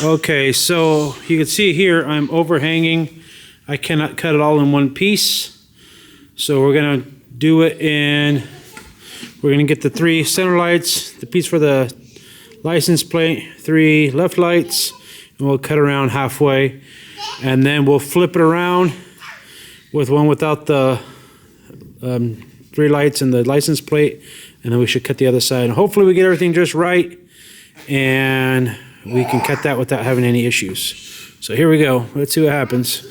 Okay, so you can see here I'm overhanging. I cannot cut it all in one piece. So we're gonna do it in, we're gonna get the 3 center lights, the piece for the license plate, 3 left lights, and we'll cut around halfway. And then we'll flip it around with one without the 3 lights and the license plate, and then we should cut the other side. And hopefully we get everything just right, and we can cut that without having any issues. So here we go. Let's see what happens.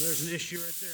There's an issue right there.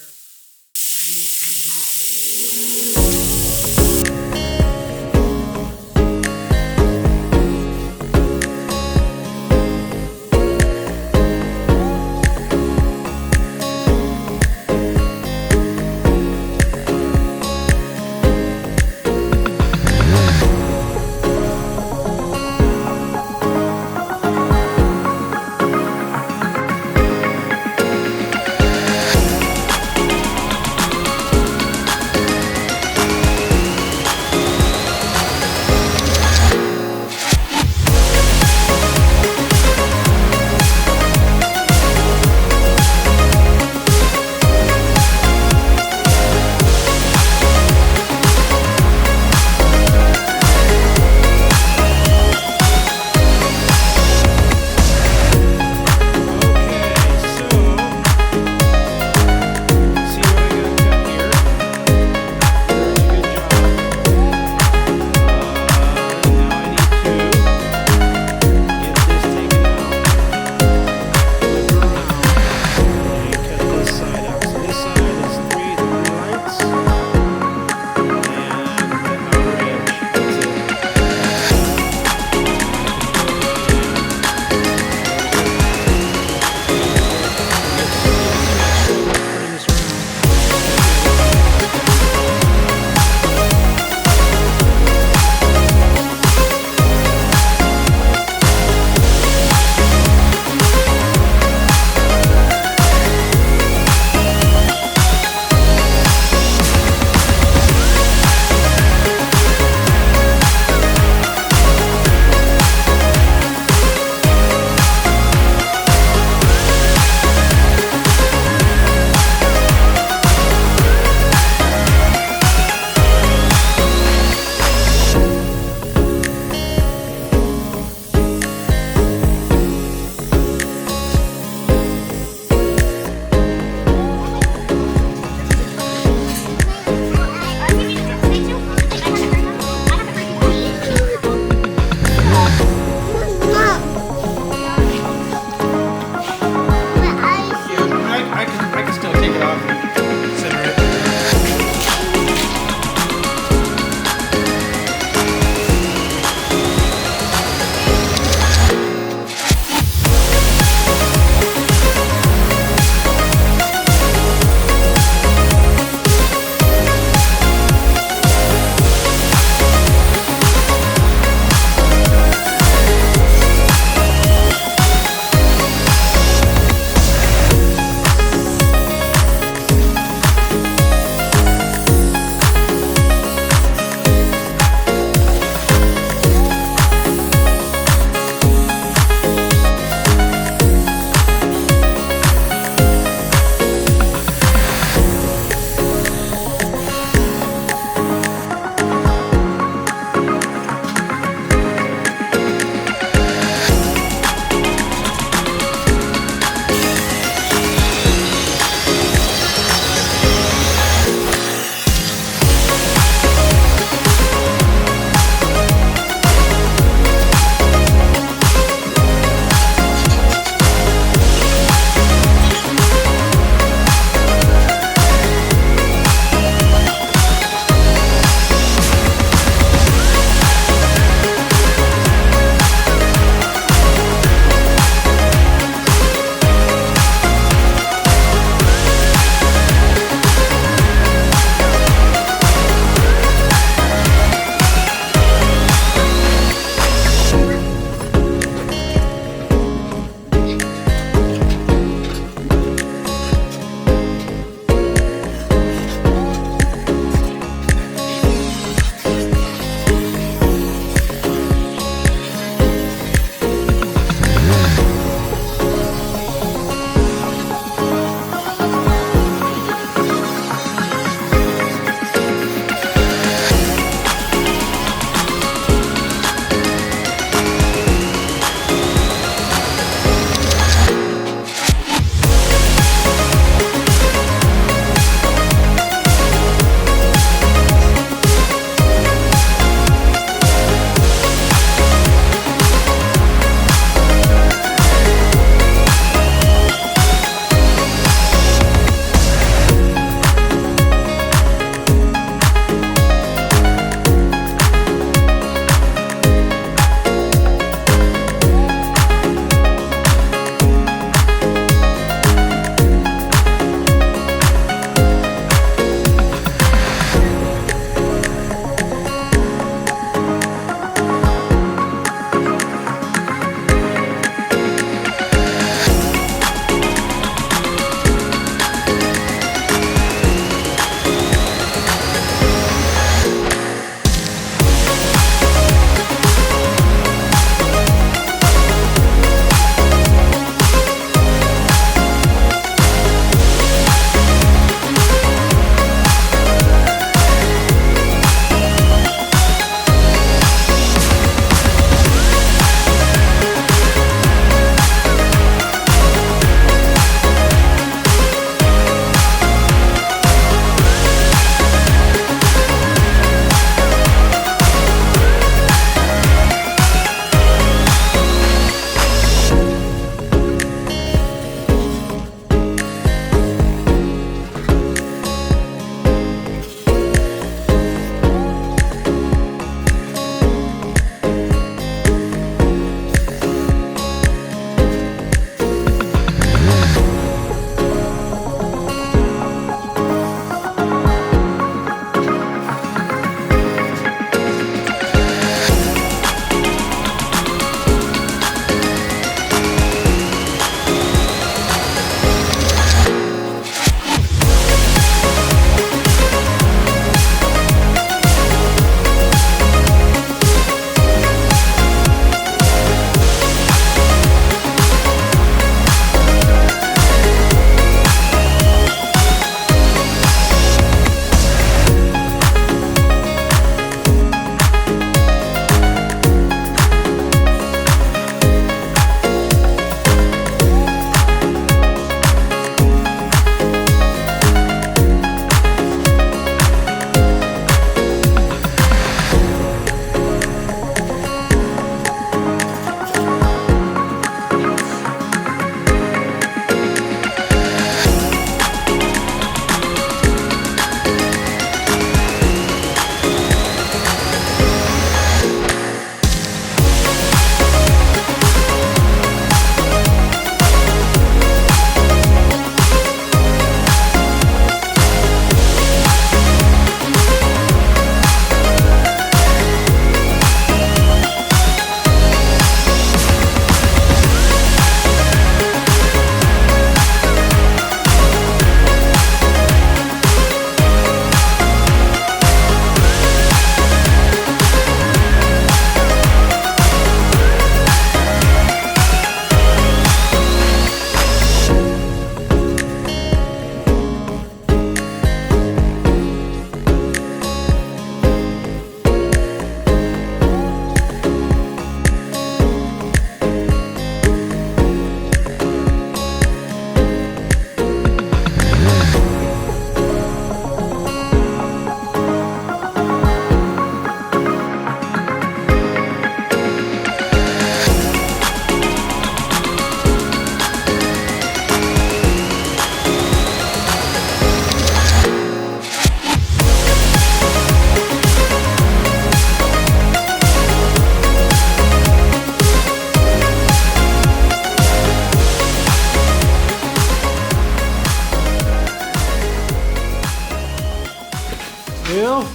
Well,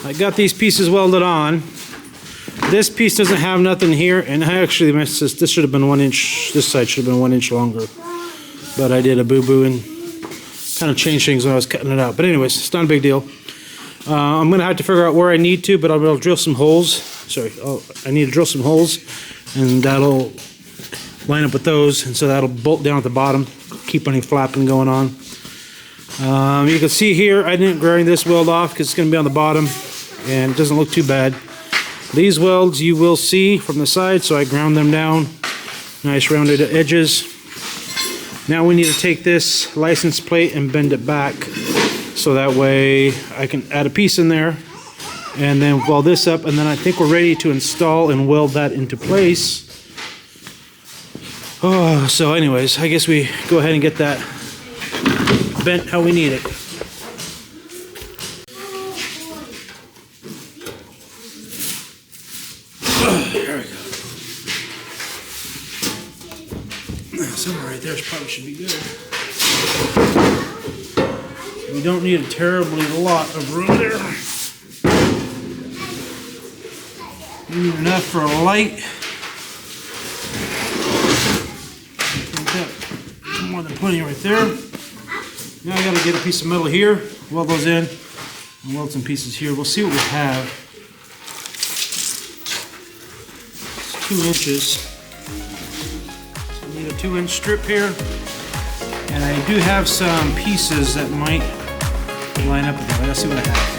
I got these pieces welded on. This piece doesn't have nothing here, and I actually missed this. This should have been 1 inch. This side should have been 1 inch longer, but I did a boo-boo and kind of changed things when I was cutting it out. But anyways, it's not a big deal. I'm gonna have to figure out where I need to, but I'll drill some holes. Sorry, I need to drill some holes, and that'll line up with those, and so that'll bolt down at the bottom, keep any flapping going on. You can see here, I didn't grind this weld off because it's gonna be on the bottom, and it doesn't look too bad. These welds you will see from the side, so I ground them down. Nice rounded edges. Now we need to take this license plate and bend it back, so that way I can add a piece in there and then weld this up, and then I think we're ready to install and weld that into place. Oh, so anyways, I guess we go ahead and get that bent how we need it. There we go. Somewhere right there probably should be good. We don't need a terribly lot of room there. We need enough for a light. More than plenty right there. Now I gotta get a piece of metal here, weld those in, and weld some pieces here. We'll see what we have. It's 2 inches. So I need a 2-inch strip here. And I do have some pieces that might line up with that. Let's see what I have.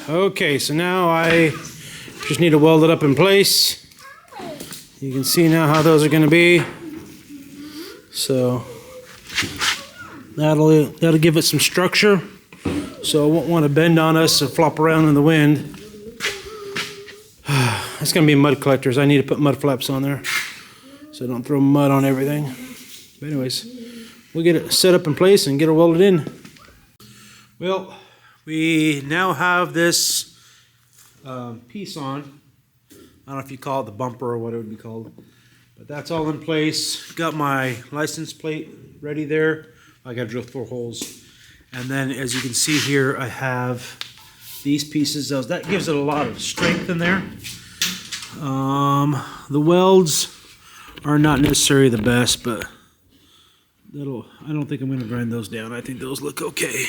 Okay, so now I just need to weld it up in place. You can see now how those are going to be. So that'll give it some structure. So it won't want to bend on us or flop around in the wind. It's going to be mud collectors. I need to put mud flaps on there so I don't throw mud on everything. But anyways, we'll get it set up in place and get it welded in. Well, we now have this piece on. I don't know if you call it the bumper or what it would be called. But that's all in place. Got my license plate ready there. I got to drill 4 holes. And then as you can see here, I have these pieces. That gives it a lot of strength in there. The welds are not necessarily the best, but I don't think I'm going to grind those down. I think those look okay.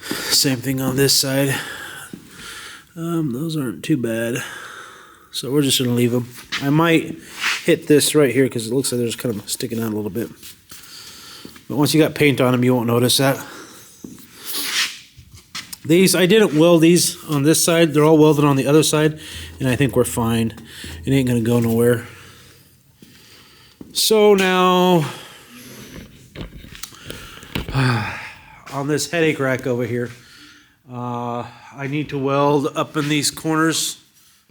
Same thing on this side. Those aren't too bad. So we're just going to leave them. I might hit this right here because it looks like they're just kind of sticking out a little bit. But once you got paint on them, you won't notice that. These, I didn't weld these on this side. They're all welded on the other side, and I think we're fine. It ain't going to go nowhere. So now, on this headache rack over here, I need to weld up in these corners.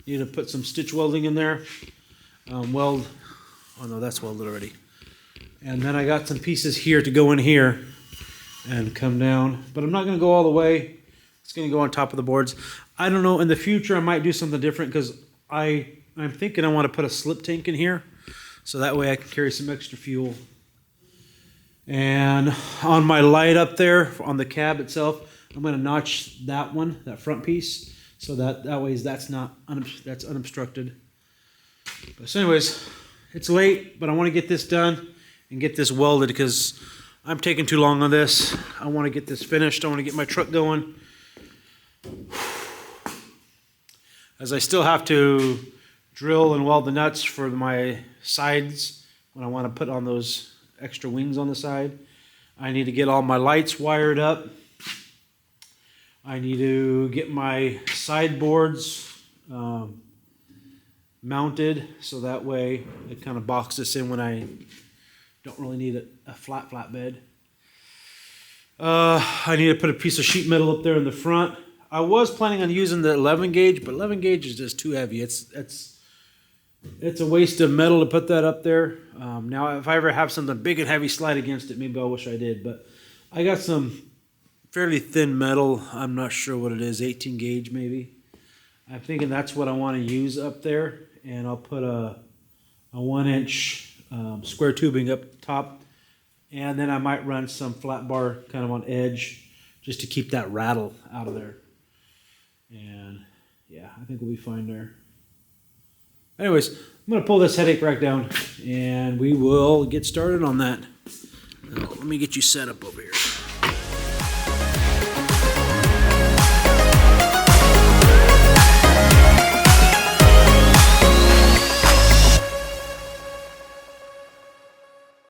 Need to put some stitch welding in there. Oh no, that's welded already. And then I got some pieces here to go in here and come down. But I'm not going to go all the way. It's going to go on top of the boards. I don't know. In the future, I might do something different because I'm thinking I want to put a slip tank in here. So that way I can carry some extra fuel. And on my light up there, on the cab itself, I'm going to notch that one, that front piece. So that way that's unobstructed. But so anyways, it's late, but I want to get this done and get this welded because I'm taking too long on this. I want to get this finished. I want to get my truck going. As I still have to drill and weld the nuts for my sides when I want to put on those extra wings on the side. I need to get all my lights wired up. I need to get my sideboards mounted so that way it kind of boxes this in when I don't really need a flatbed. I need to put a piece of sheet metal up there in the front. I was planning on using the 11 gauge, but 11 gauge is just too heavy. It's a waste of metal to put that up there. Now, if I ever have something big and heavy slide against it, maybe I wish I did. But I got some fairly thin metal. I'm not sure what it is, 18 gauge maybe. I'm thinking that's what I want to use up there. And I'll put a 1-inch square tubing up top. And then I might run some flat bar kind of on edge just to keep that rattle out of there. And yeah, I think we'll be fine there. Anyways, I'm going to pull this headache rack down and we will get started on that. Now, let me get you set up over here.